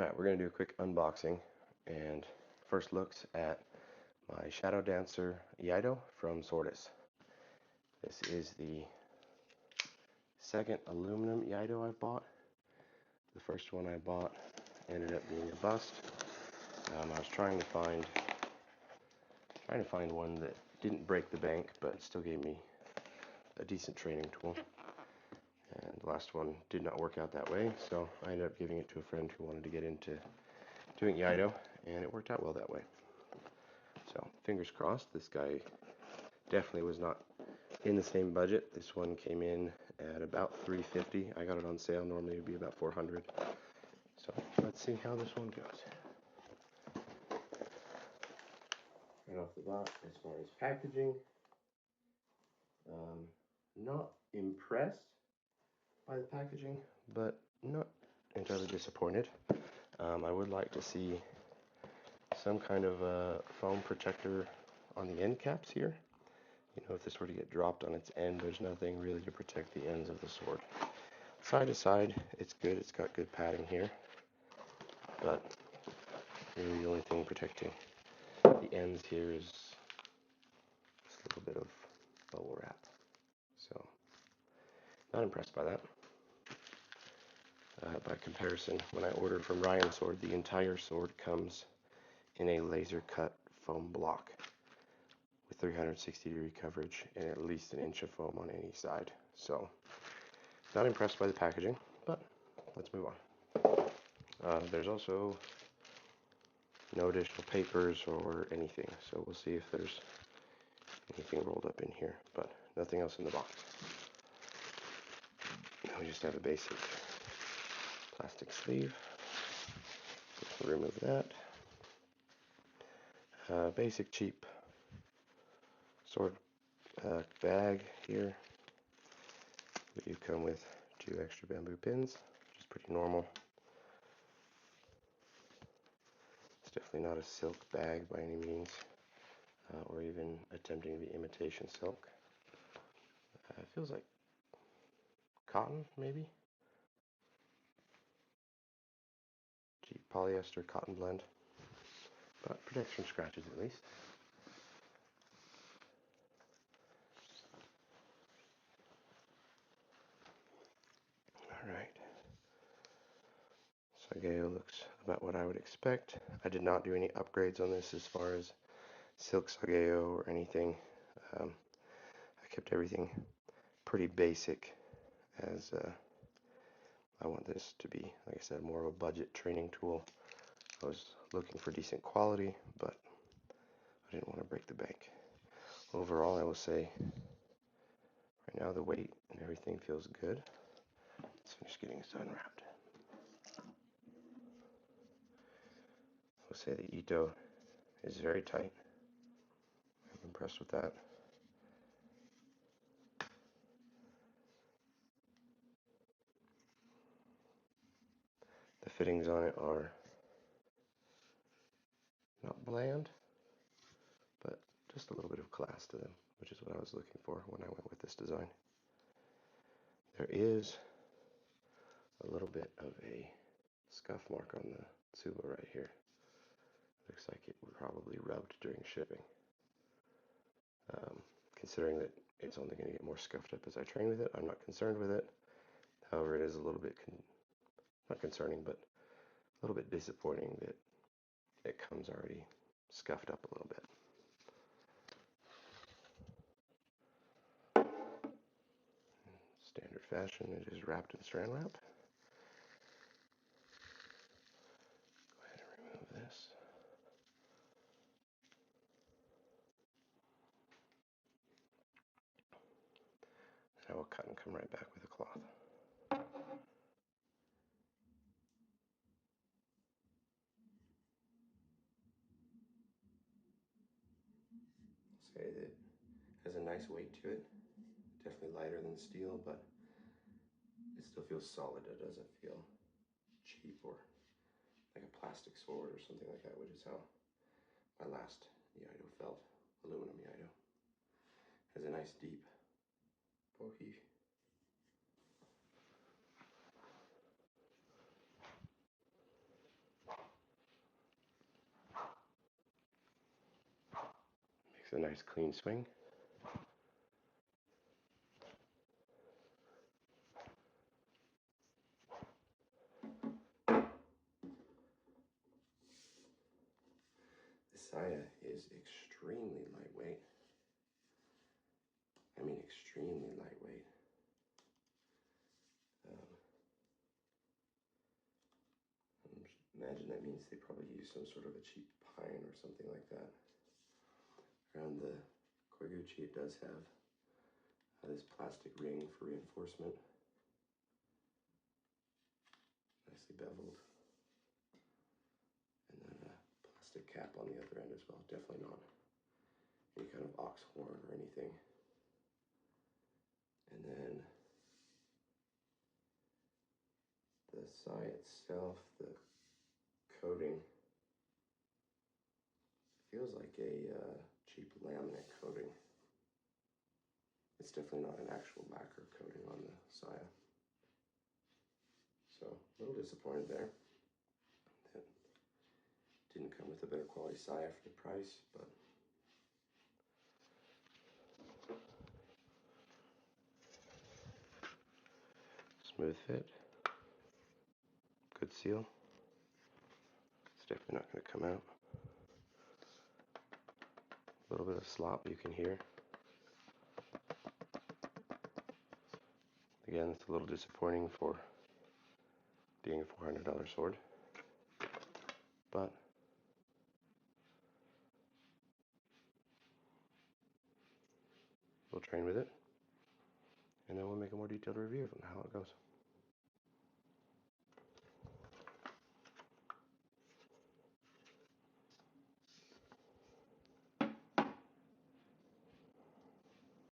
Alright, we're going to do a quick unboxing and first looks at my Shadow Dancer Iaito from Sortis. This is the second aluminum Iaito I've bought. The first one I bought ended up being a bust. I was trying to find one that didn't break the bank but still gave me a decent training tool. And the last one did not work out that way, so I ended up giving it to a friend who wanted to get into doing Iaito, and it worked out well that way. So fingers crossed. This guy definitely was not in the same budget. This one came in at about $350. I got it on sale. Normally it would be about $400. So let's see how this one goes. Right off the bat, as far as packaging, not impressed by the packaging, but not entirely disappointed. I would like to see some kind of foam protector on the end caps here. You know, if this were to get dropped on its end, there's nothing really to protect the ends of the sword. Side to side, it's good. It's got good padding here, but really the only thing protecting the ends here is just a little bit of bubble wrap. So, not impressed by that. By comparison, when I ordered from Ryan Sword, the entire sword comes in a laser cut foam block with 360-degree coverage and at least an inch of foam on any side. So, not impressed by the packaging, but let's move on. There's also no additional papers or anything, so we'll see if there's anything rolled up in here, but nothing else in the box. Now we just have a basic plastic sleeve. We'll remove that. Basic cheap sword bag here. We do come with 2 extra bamboo pins, which is pretty normal. It's definitely not a silk bag by any means, or even attempting to be imitation silk. It feels like cotton, maybe? Cheap polyester cotton blend, but protects from scratches at least. Alright. Sageo looks about what I would expect. I did not do any upgrades on this as far as silk Sageo or anything. I kept everything pretty basic, as I want this to be, like I said, more of a budget training tool. I was looking for decent quality, but I didn't want to break the bank. Overall, I will say right now the weight and everything feels good. Let's finish getting this unwrapped. I will say the Iaito is very tight. I'm impressed with that. The fittings on it are not bland, but just a little bit of class to them, which is what I was looking for when I went with this design. There is a little bit of a scuff mark on the tsuba right here. Looks like it was probably rubbed during shipping. Considering that it's only going to get more scuffed up as I train with it, I'm not concerned with it. However, it is a little bit, not concerning, but a little bit disappointing that it comes already scuffed up a little bit. Standard fashion, it is wrapped in Saran wrap. Go ahead and remove this. And I will cut and come right back with a cloth. Say that it has a nice weight to it. Definitely lighter than steel, but it still feels solid. It doesn't feel cheap or like a plastic sword or something like that, which is how my last Iaito felt. Aluminum Iaito. Has a nice deep bohi. Makes a nice clean swing. The saya is extremely lightweight. I mean, extremely lightweight. Imagine that means they probably use some sort of a cheap pine or something like that. Around the Koiguchi, it does have this plastic ring for reinforcement. Nicely beveled. And then a plastic cap on the other end as well. Definitely not any kind of ox horn or anything. And then the sai itself, the coating, feels like a cheap laminate coating. It's definitely not an actual lacquer coating on the saya. So a little disappointed there. That didn't come with a better quality saya for the price, but smooth fit, good seal. It's definitely not going to come out. A little bit of slop you can hear. Again, it's a little disappointing for being a $400 sword, but we'll train with it, and then we'll make a more detailed review of how it goes.